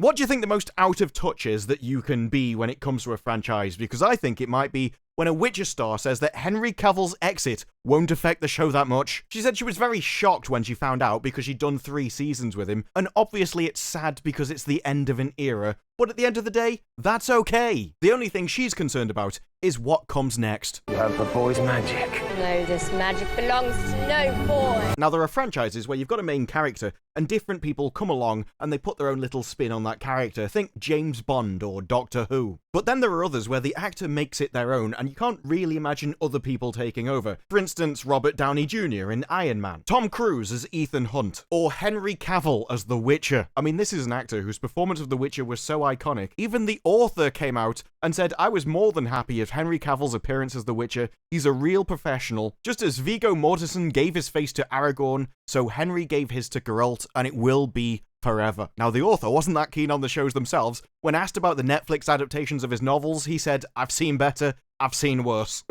What do you think the most out of touch is that you can be when it comes to a franchise? Because I think it might be when a Witcher star says that Henry Cavill's exit won't affect the show that much. She said she was very shocked when she found out because she'd done 3 seasons with him, and obviously it's sad because it's the end of an era, but at the end of the day, that's okay. The only thing she's concerned about is what comes next. You have the boy's magic. No, this magic belongs to no boy. Now, there are franchises where you've got a main character and different people come along and they put their own little spin on that character. Think James Bond or Doctor Who. But then there are others where the actor makes it their own and you can't really imagine other people taking over. For instance, Robert Downey Jr. in Iron Man, Tom Cruise as Ethan Hunt, or Henry Cavill as The Witcher. I mean, this is an actor whose performance of The Witcher was so iconic. Even the author came out and said, I was more than happy if Henry Cavill's appearance as The Witcher. He's a real professional. Just as Viggo Mortensen gave his face to Aragorn, so Henry gave his to Geralt, and it will be forever. Now, the author wasn't that keen on the shows themselves. When asked about the Netflix adaptations of his novels, he said, I've seen better, I've seen worse.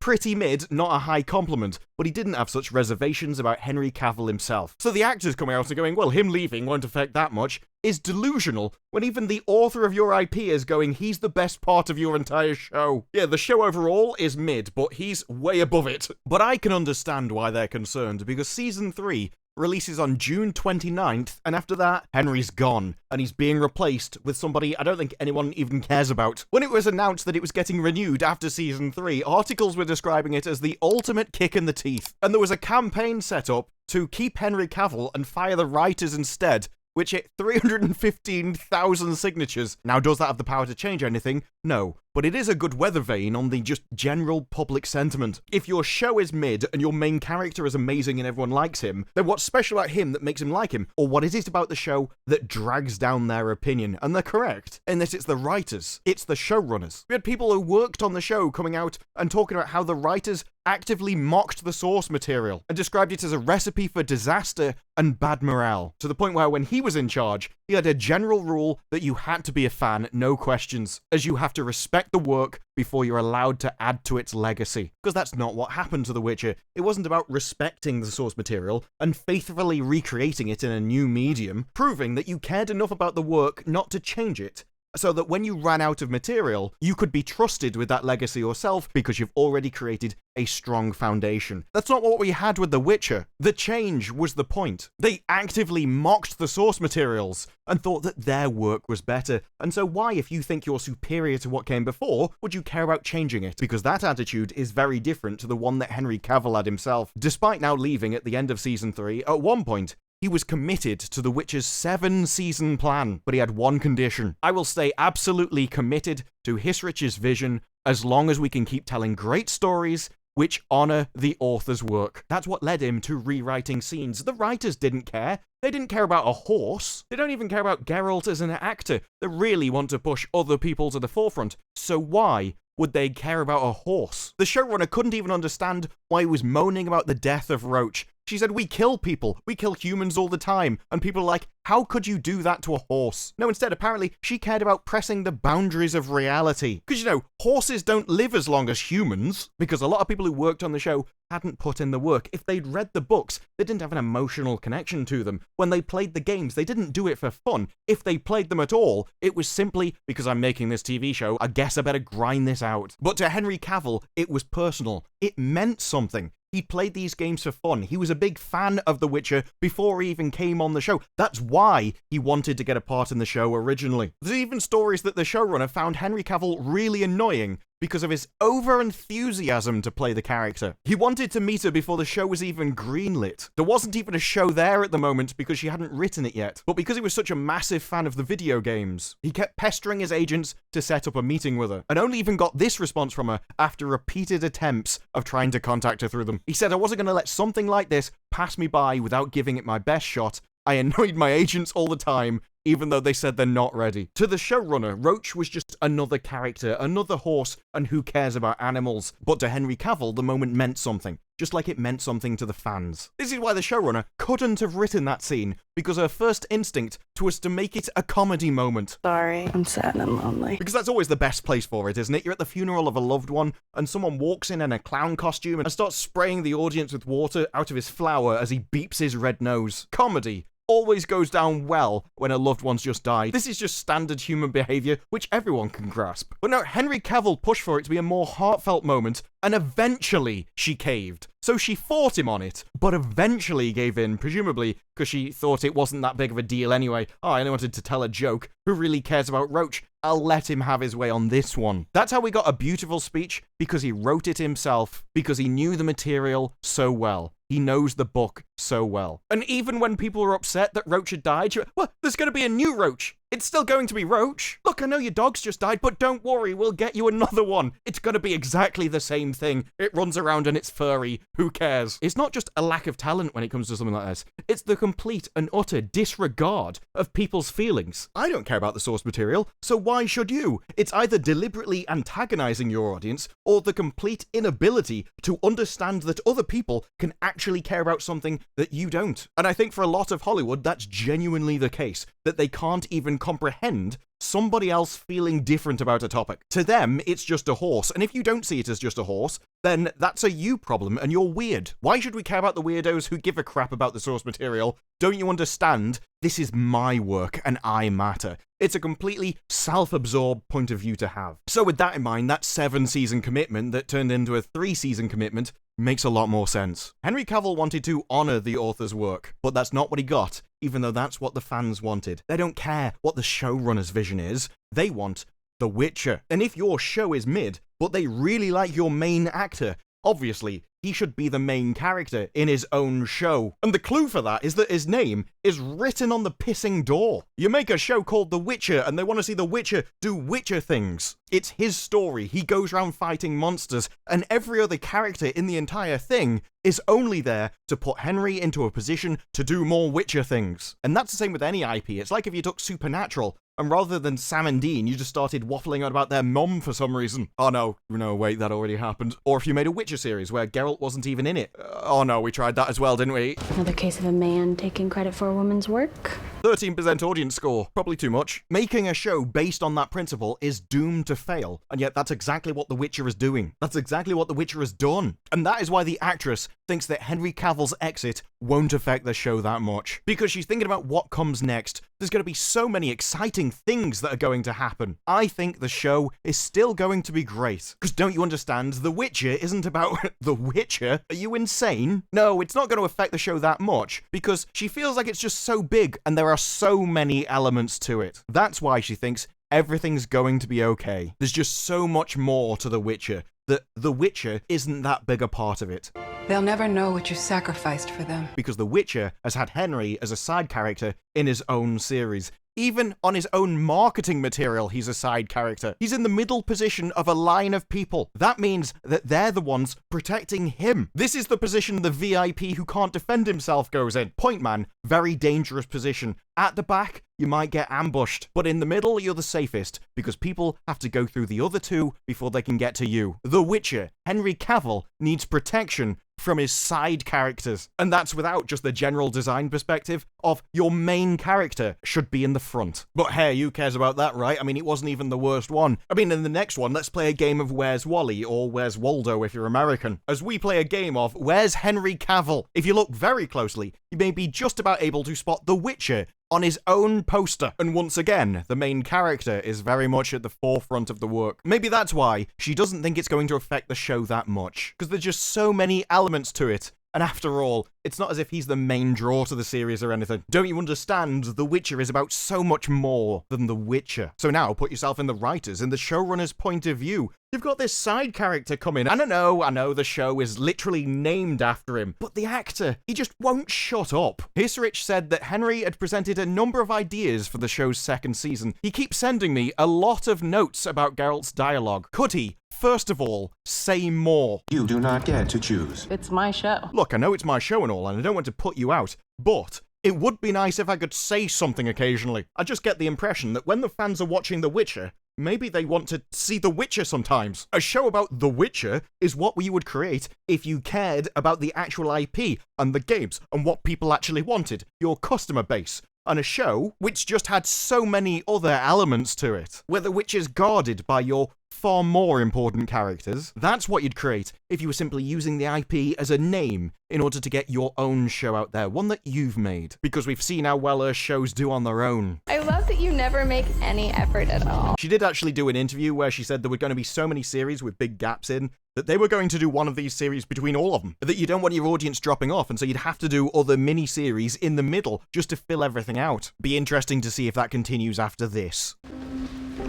Pretty mid, not a high compliment, but he didn't have such reservations about Henry Cavill himself. So the actors coming out and going, well, him leaving won't affect that much, is delusional, when even the author of your IP is going, he's the best part of your entire show. Yeah, the show overall is mid, but he's way above it. But I can understand why they're concerned, because Season 3 releases on June 29th, and after that, Henry's gone, and he's being replaced with somebody I don't think anyone even cares about. When it was announced that it was getting renewed after Season 3, articles were describing it as the ultimate kick in the teeth, and there was a campaign set up to keep Henry Cavill and fire the writers instead, which hit 315,000 signatures. Now, does that have the power to change anything? No. But it is a good weather vane on the just general public sentiment. If your show is mid and your main character is amazing and everyone likes him, then what's special about him that makes him like him? Or what is it about the show that drags down their opinion? And they're correct. In that it's the writers. It's the showrunners. We had people who worked on the show coming out and talking about how the writers actively mocked the source material and described it as a recipe for disaster and bad morale, to the point where when he was in charge, he had a general rule that you had to be a fan, no questions, as you have to respect the work before you're allowed to add to its legacy. Because that's not what happened to The Witcher. It wasn't about respecting the source material and faithfully recreating it in a new medium, proving that you cared enough about the work not to change it, so that when you ran out of material, you could be trusted with that legacy yourself because you've already created a strong foundation. That's not what we had with The Witcher. The change was the point. They actively mocked the source materials and thought that their work was better. And so why, if you think you're superior to what came before, would you care about changing it? Because that attitude is very different to the one that Henry Cavill had himself. Despite now leaving at the end of Season 3, at one point, he was committed to The Witcher's 7-season plan, but he had one condition. I will stay absolutely committed to Hissrich's vision as long as we can keep telling great stories which honor the author's work. That's what led him to rewriting scenes. The writers didn't care. They didn't care about a horse. They don't even care about Geralt as an actor. They really want to push other people to the forefront. So why would they care about a horse? The showrunner couldn't even understand why he was moaning about the death of Roach. She said, we kill people. We kill humans all the time. And people are like, how could you do that to a horse? No, instead, apparently, she cared about pressing the boundaries of reality. Because, you know, horses don't live as long as humans. Because a lot of people who worked on the show hadn't put in the work. If they'd read the books, they didn't have an emotional connection to them. When they played the games, they didn't do it for fun. If they played them at all, it was simply, because I'm making this TV show, I guess I better grind this out. But to Henry Cavill, it was personal. It meant something. He played these games for fun. He was a big fan of The Witcher before he even came on the show. That's why he wanted to get a part in the show originally. There's even stories that the showrunner found Henry Cavill really annoying because of his over-enthusiasm to play the character. He wanted to meet her before the show was even greenlit. There wasn't even a show there at the moment because she hadn't written it yet. But because he was such a massive fan of the video games, he kept pestering his agents to set up a meeting with her, and only even got this response from her after repeated attempts of trying to contact her through them. He said, I wasn't going to let something like this pass me by without giving it my best shot. I annoyed my agents all the time, even though they said they're not ready. To the showrunner, Roach was just another character, another horse, and who cares about animals? But to Henry Cavill, the moment meant something, just like it meant something to the fans. This is why the showrunner couldn't have written that scene, because her first instinct was to make it a comedy moment. Sorry, I'm sad and lonely. Because that's always the best place for it, isn't it? You're at the funeral of a loved one, and someone walks in a clown costume and starts spraying the audience with water out of his flower as he beeps his red nose. Comedy. always goes down well when a loved one's just died. This is just standard human behavior, which everyone can grasp. But now, Henry Cavill pushed for it to be a more heartfelt moment, and eventually she caved. So she fought him on it, but eventually gave in, presumably because she thought it wasn't that big of a deal anyway. Oh, I only wanted to tell a joke. Who really cares about Roach? I'll let him have his way on this one. That's how we got a beautiful speech, because he wrote it himself, because he knew the material so well. He knows the book so well. And even when people were upset that Roach had died, well, there's going to be a new Roach. It's still going to be Roach. Look, I know your dog's just died, but don't worry, we'll get you another one. It's going to be exactly the same thing. It runs around and it's furry. Who cares? It's not just a lack of talent when it comes to something like this. It's the complete and utter disregard of people's feelings. I don't care about the source material, so why should you? It's either deliberately antagonizing your audience or the complete inability to understand that other people can actually care about something that you don't. And I think for a lot of Hollywood, that's genuinely the case, that they can't even comprehend somebody else feeling different about a topic. To them, it's just a horse, and if you don't see it as just a horse, then that's a you problem and you're weird. Why should we care about the weirdos who give a crap about the source material? Don't you understand? This is my work and I matter. It's a completely self-absorbed point of view to have. So with that in mind, that 7-season commitment that turned into a 3-season commitment makes a lot more sense. Henry Cavill wanted to honor the author's work, but that's not what he got, even though that's what the fans wanted. They don't care what the showrunner's vision is. They want The Witcher. And if your show is mid, but they really like your main actor, obviously, he should be the main character in his own show. And the clue for that is that his name is written on the pissing door. You make a show called The Witcher and they want to see The Witcher do Witcher things. It's his story. He goes around fighting monsters, and every other character in the entire thing is only there to put Henry into a position to do more Witcher things. And that's the same with any IP. It's like if you took Supernatural, and rather than Sam and Dean, you just started waffling on about their mom for some reason. Oh no, wait, that already happened. Or if you made a Witcher series where Geralt wasn't even in it. Oh no, we tried that as well, didn't we? Another case of a man taking credit for a woman's work. 13% audience score. Probably too much. Making a show based on that principle is doomed to fail, and yet that's exactly what The Witcher is doing. That's exactly what The Witcher has done. And that is why the actress thinks that Henry Cavill's exit won't affect the show that much. Because she's thinking about what comes next. There's going to be so many exciting things that are going to happen. I think the show is still going to be great. Because don't you understand, The Witcher isn't about The Witcher. Are you insane? No, it's not going to affect the show that much, because she feels like it's just so big and there are so many elements to it. That's why she thinks everything's going to be okay. There's just so much more to The Witcher that The Witcher isn't that big a part of it. They'll never know what you sacrificed for them. Because The Witcher has had Henry as a side character in his own series. Even on his own marketing material, he's a side character. He's in the middle position of a line of people. That means that they're the ones protecting him. This is the position the VIP who can't defend himself goes in. Point man, very dangerous position. At the back, you might get ambushed. But in the middle, you're the safest, because people have to go through the other two before they can get to you. The Witcher, Henry Cavill, needs protection from his side characters. And that's without just the general design perspective of your main character should be in the front. But hey, who cares about that, right? I mean, it wasn't even the worst one. I mean, in the next one, let's play a game of Where's Wally, or Where's Waldo if you're American, as we play a game of Where's Henry Cavill. If you look very closely, you may be just about able to spot The Witcher on his own poster. And once again, the main character is very much at the forefront of the work. Maybe that's why she doesn't think it's going to affect the show that much, because there's just so many elements to it. And after all, it's not as if he's the main draw to the series or anything. Don't you understand? The Witcher is about so much more than The Witcher. So now put yourself in the writer's and the showrunner's point of view. You've got this side character coming. And I know the show is literally named after him, but the actor, he just won't shut up. Hissrich said that Henry had presented a number of ideas for the show's 2nd season. He keeps sending me a lot of notes about Geralt's dialogue. Could he, first of all, say more? You do not get to choose. It's my show. Look, I know it's my show and all, and I don't want to put you out, but it would be nice if I could say something occasionally. I just get the impression that when the fans are watching The Witcher, maybe they want to see The Witcher sometimes. A show about The Witcher is what we would create if you cared about the actual IP and the games and what people actually wanted, your customer base. and a show which just had so many other elements to it, where the Witcher's guarded by your far more important characters. That's what you'd create if you were simply using the IP as a name in order to get your own show out there, one that you've made. Because we've seen how well shows do on their own. I love that you never make any effort at all. She did actually do an interview where she said there were going to be so many series with big gaps in that they were going to do one of these series between all of them. That you don't want your audience dropping off, and so you'd have to do other mini-series in the middle just to fill everything out. Be interesting to see if that continues after this.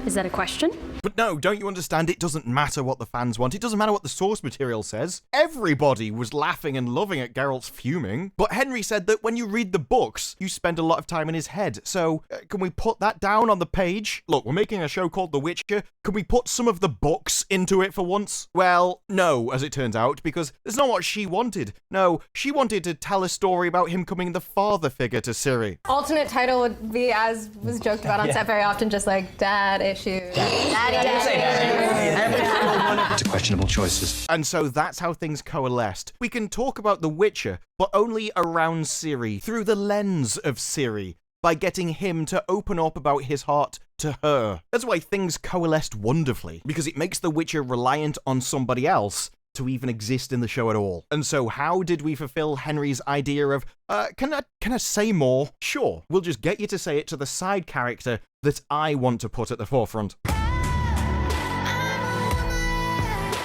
Is that a question? But no, don't you understand? It doesn't matter what the fans want. It doesn't matter what the source material says. Everybody was laughing and loving at Geralt's fuming. But Henry said that when you read the books, you spend a lot of time in his head. So, can we put that down on the page? Look, we're making a show called The Witcher. Can we put some of the books into it for once? Well, no, as it turns out, because it's not what she wanted. No, she wanted to tell a story about him becoming the father figure to Ciri. Alternate title would be, as was joked about on set very often, just like dad issues. It's a questionable choices. And so that's how things coalesced. We can talk about The Witcher, but only around Ciri, through the lens of Ciri, by getting him to open up about his heart to her. That's why things coalesced wonderfully, because it makes The Witcher reliant on somebody else to even exist in the show at all. And so how did we fulfill Henry's idea of, can I say more? Sure, we'll just get you to say it to the side character that I want to put at the forefront.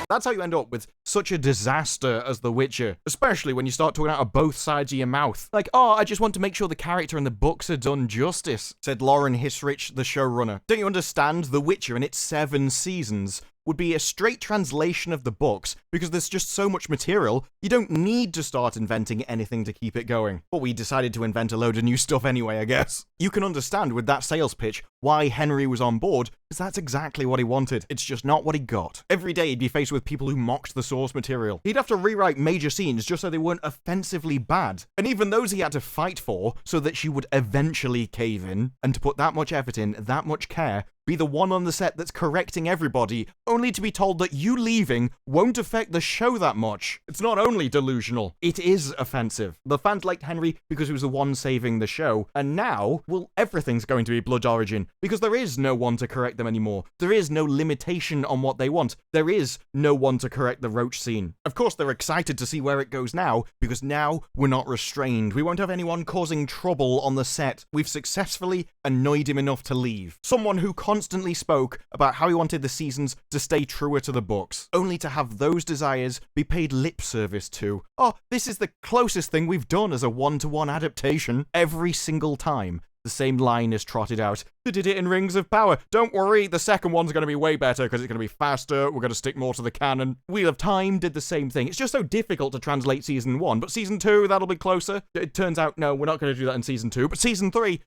That's how you end up with such a disaster as The Witcher, especially when you start talking out of both sides of your mouth. Like, oh, I just want to make sure the character and the books are done justice, said Liam Hissrich, the showrunner. Don't you understand? The Witcher in its 7 seasons would be a straight translation of the books, because there's just so much material, you don't need to start inventing anything to keep it going. But we decided to invent a load of new stuff anyway, I guess. You can understand with that sales pitch why Henry was on board, because that's exactly what he wanted. It's just not what he got. Every day he'd be faced with people who mocked the source material. He'd have to rewrite major scenes just so they weren't offensively bad. And even those he had to fight for so that she would eventually cave in. And to put that much effort in, that much care, be the one on the set that's correcting everybody, only to be told that you leaving won't affect the show that much. It's not only delusional, it is offensive. The fans liked Henry because he was the one saving the show, and now, well, everything's going to be Blood Origin, because there is no one to correct them anymore. There is no limitation on what they want. There is no one to correct the roach scene. Of course, they're excited to see where it goes now, because now we're not restrained. We won't have anyone causing trouble on the set. We've successfully annoyed him enough to leave. Someone who constantly spoke about how he wanted the seasons to stay truer to the books, only to have those desires be paid lip service to. Oh, this is the closest thing we've done as a one-to-one adaptation. Every single time, the same line is trotted out. They did it in Rings of Power. Don't worry, the second one's going to be way better because it's going to be faster. We're going to stick more to the canon. Wheel of Time did the same thing. It's just so difficult to translate season 1, but season 2, that'll be closer. It turns out, no, we're not going to do that in season 2, but season 3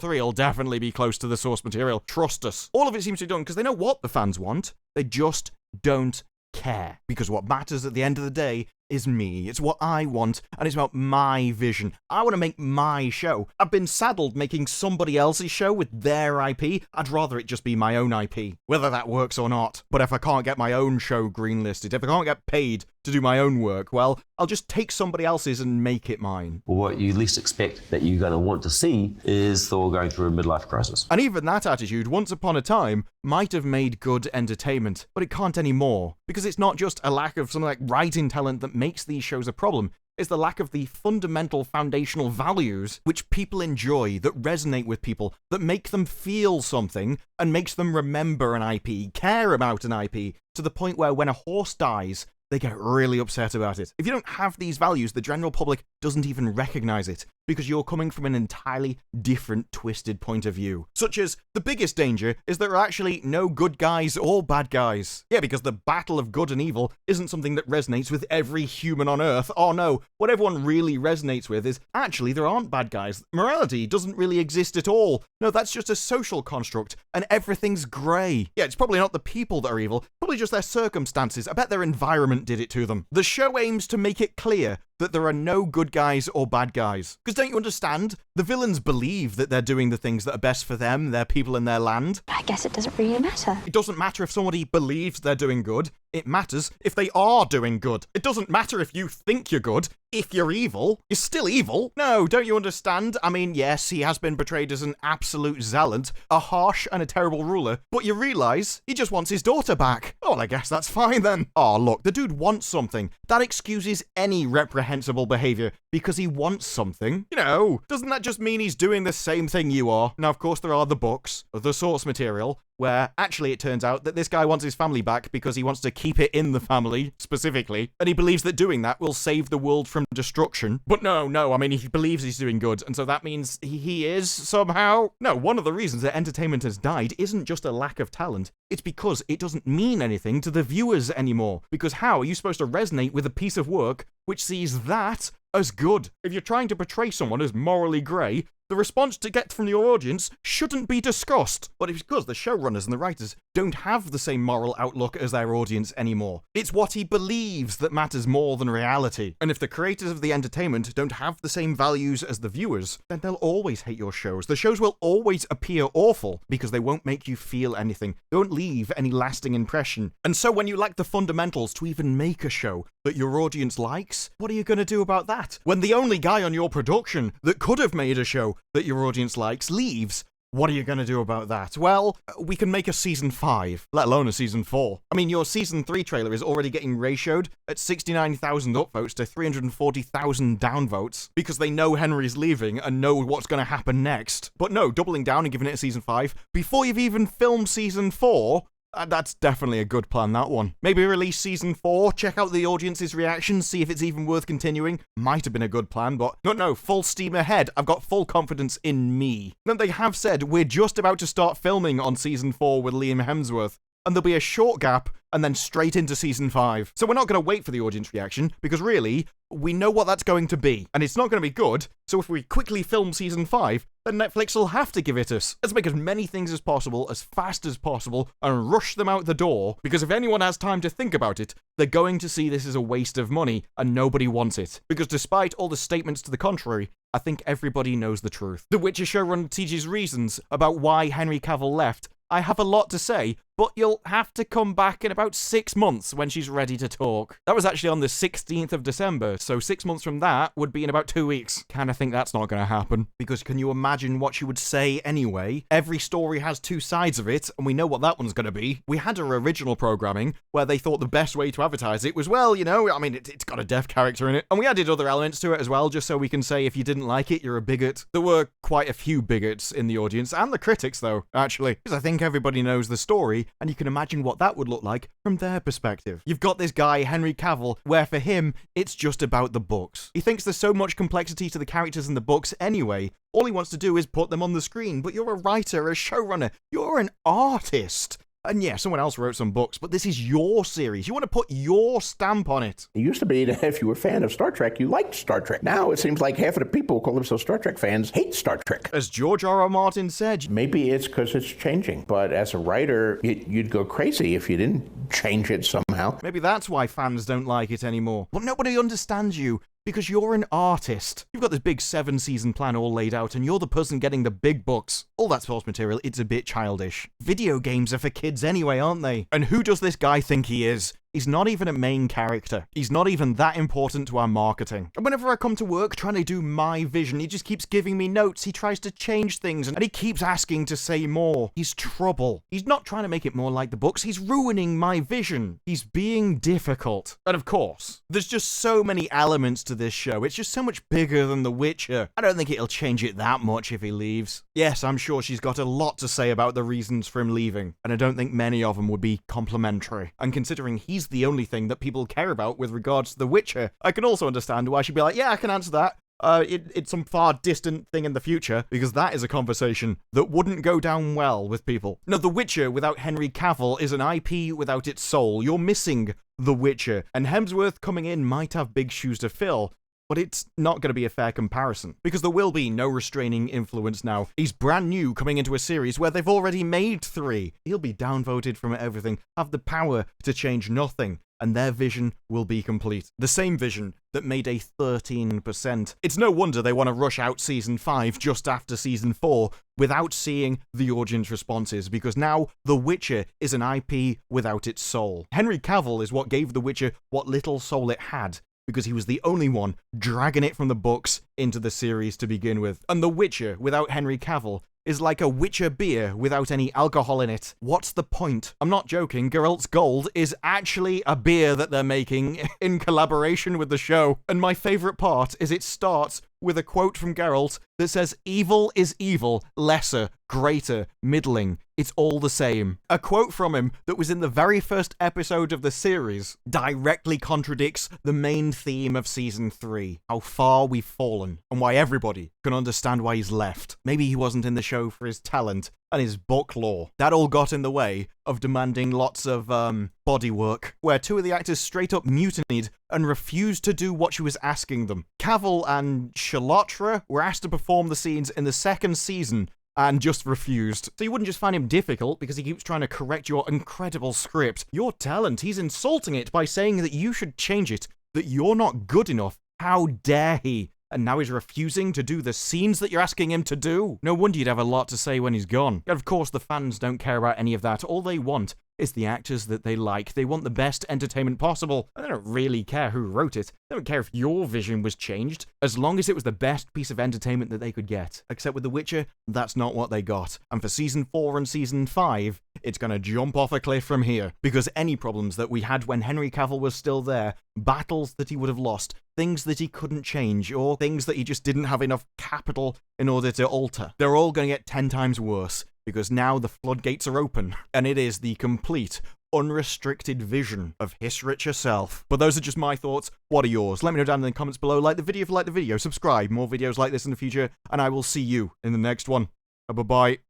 will definitely be close to the source material. Trust us. All of it seems to be done because they know what the fans want. They just don't care. Because what matters at the end of the day is me. It's what I want, and it's about my vision. I want to make my show. I've been saddled making somebody else's show with their IP. I'd rather it just be my own IP, whether that works or not. But if I can't get my own show greenlisted, if I can't get paid to do my own work, well, I'll just take somebody else's and make it mine. What you least expect that you're going to want to see is Thor going through a midlife crisis. And even that attitude, once upon a time, might have made good entertainment, but it can't anymore. Because it's not just a lack of something like writing talent that makes these shows a problem. It's the lack of the fundamental foundational values which people enjoy, that resonate with people, that make them feel something and makes them remember an IP, care about an IP, to the point where when a horse dies, they get really upset about it. If you don't have these values, the general public doesn't even recognize it, because you're coming from an entirely different, twisted point of view. Such as, the biggest danger is there are actually no good guys or bad guys. Yeah, because the battle of good and evil isn't something that resonates with every human on Earth. Oh no, what everyone really resonates with is, actually, there aren't bad guys. Morality doesn't really exist at all. No, that's just a social construct, and everything's grey. Yeah, it's probably not the people that are evil, probably just their circumstances. I bet their environment did it to them. The show aims to make it clear that there are no good guys or bad guys. Because don't you understand? The villains believe that they're doing the things that are best for them, their people and their land. I guess it doesn't really matter. It doesn't matter if somebody believes they're doing good. It matters if they are doing good. It doesn't matter if you think you're good. if you're evil, you're still evil. No, don't you understand? I mean, yes, he has been portrayed as an absolute zealot, a harsh and a terrible ruler, but you realise he just wants his daughter back. Oh, well, I guess that's fine then. Oh, look, the dude wants something. That excuses any reprehensible behaviour, because he wants something. You know, doesn't that just mean he's doing the same thing you are? Now, of course, there are the books, the source material, where actually it turns out that this guy wants his family back because he wants to keep it in the family, specifically, and he believes that doing that will save the world from destruction. But no, I mean, he believes he's doing good, and so that means he is, somehow? No, one of the reasons that entertainment has died isn't just a lack of talent, it's because it doesn't mean anything to the viewers anymore. Because how are you supposed to resonate with a piece of work which sees that as good? If you're trying to portray someone as morally grey, the response to get from your audience shouldn't be discussed. But it's because the showrunners and the writers don't have the same moral outlook as their audience anymore. It's what he believes that matters more than reality. And if the creators of the entertainment don't have the same values as the viewers, then they'll always hate your shows. The shows will always appear awful because they won't make you feel anything. They won't leave any lasting impression. And so when you lack the fundamentals to even make a show that your audience likes, what are you going to do about that? When the only guy on your production that could have made a show that your audience likes leaves, what are you going to do about that? Well, we can make a season 5, let alone a season 4. I mean, your season 3 trailer is already getting ratioed at 69,000 upvotes to 340,000 downvotes because they know Henry's leaving and know what's going to happen next. But no, doubling down and giving it a season 5 before you've even filmed season 4, that's definitely a good plan, that one. Maybe release season 4, check out the audience's reactions, see if it's even worth continuing. Might have been a good plan, but no, full steam ahead. I've got full confidence in me. Then they have said we're just about to start filming on season 4 with Liam Hemsworth, and there'll be a short gap and then straight into season 5. So we're not going to wait for the audience reaction, because really, we know what that's going to be, and it's not going to be good, so if we quickly film season 5, then Netflix will have to give it us. Let's make as many things as possible, as fast as possible, and rush them out the door, because if anyone has time to think about it, they're going to see this as a waste of money, and nobody wants it. Because despite all the statements to the contrary, I think everybody knows the truth. The Witcher showrunner teaches reasons about why Henry Cavill left. I have a lot to say, but you'll have to come back in about 6 months when she's ready to talk. That was actually on the 16th of December, so 6 months from that would be in about 2 weeks. Kinda think that's not gonna happen. Because can you imagine what she would say anyway? Every story has 2 sides of it, and we know what that one's gonna be. We had her original programming, where they thought the best way to advertise it was, well, you know, I mean, it's got a deaf character in it. And we added other elements to it as well, just so we can say if you didn't like it, you're a bigot. There were quite a few bigots in the audience, and the critics, though, actually. Because I think everybody knows the story, and you can imagine what that would look like from their perspective. You've got this guy, Henry Cavill, where for him, it's just about the books. He thinks there's so much complexity to the characters in the books anyway. All he wants to do is put them on the screen, but you're a writer, a showrunner, you're an artist. And yeah, someone else wrote some books, but this is your series. You want to put your stamp on it. It used to be that if you were a fan of Star Trek, you liked Star Trek. Now it seems like half of the people who call themselves Star Trek fans hate Star Trek. As George R.R. Martin said, maybe it's because it's changing, but as a writer, you'd go crazy if you didn't change it somehow. Maybe that's why fans don't like it anymore. Well, nobody understands you. Because you're an artist. You've got this big 7-season plan all laid out, and you're the person getting the big bucks. All that source material, it's a bit childish. Video games are for kids anyway, aren't they? And who does this guy think he is? He's not even a main character. He's not even that important to our marketing. And whenever I come to work trying to do my vision, he just keeps giving me notes. He tries to change things, and he keeps asking to say more. He's trouble. He's not trying to make it more like the books. He's ruining my vision. He's being difficult. And of course, there's just so many elements to this show. It's just so much bigger than The Witcher. I don't think it'll change it that much if he leaves. Yes, I'm sure she's got a lot to say about the reasons for him leaving, and I don't think many of them would be complimentary. And considering he's the only thing that people care about with regards to The Witcher, I can also understand why she'd be like, yeah, I can answer that. It's some far distant thing in the future, because that is a conversation that wouldn't go down well with people. No, The Witcher without Henry Cavill is an IP without its soul. You're missing The Witcher, and Hemsworth coming in might have big shoes to fill, but it's not going to be a fair comparison, because there will be no restraining influence now. He's brand new coming into a series where they've already made 3. He'll be downvoted from everything, have the power to change nothing, and their vision will be complete. The same vision that made a 13%. It's no wonder they want to rush out season 5 just after season 4 without seeing the audience responses, because now The Witcher is an IP without its soul. Henry Cavill is what gave The Witcher what little soul it had, because he was the only one dragging it from the books into the series to begin with. And The Witcher, without Henry Cavill, is like a Witcher beer without any alcohol in it. What's the point? I'm not joking, Geralt's Gold is actually a beer that they're making in collaboration with the show. And my favourite part is it starts with a quote from Geralt that says, "Evil is evil, lesser, greater, middling. It's all the same." A quote from him that was in the very first episode of the series directly contradicts the main theme of season 3, how far we've fallen, and why everybody can understand why he's left. Maybe he wasn't in the show for his talent and his book lore. That all got in the way of demanding lots of body work, where 2 of the actors straight up mutinied and refused to do what she was asking them. Cavill and Chalotra were asked to perform the scenes in the 2nd season and just refused. So you wouldn't just find him difficult because he keeps trying to correct your incredible script. Your talent, he's insulting it by saying that you should change it, that you're not good enough. How dare he? And now he's refusing to do the scenes that you're asking him to do. No wonder you'd have a lot to say when he's gone. And of course, the fans don't care about any of that. All they want is the actors that they like. They want the best entertainment possible. And they don't really care who wrote it. They don't care if your vision was changed, as long as it was the best piece of entertainment that they could get. Except with The Witcher, that's not what they got. And for season 4 and season 5, it's gonna jump off a cliff from here. Because any problems that we had when Henry Cavill was still there, battles that he would have lost, things that he couldn't change, or things that he just didn't have enough capital in order to alter, they're all gonna get 10 times worse. Because now the floodgates are open, and it is the complete, unrestricted vision of Hissrich herself. But those are just my thoughts. What are yours? Let me know down in the comments below. Like the video if you like the video, subscribe, more videos like this in the future, and I will see you in the next one. Bye-bye.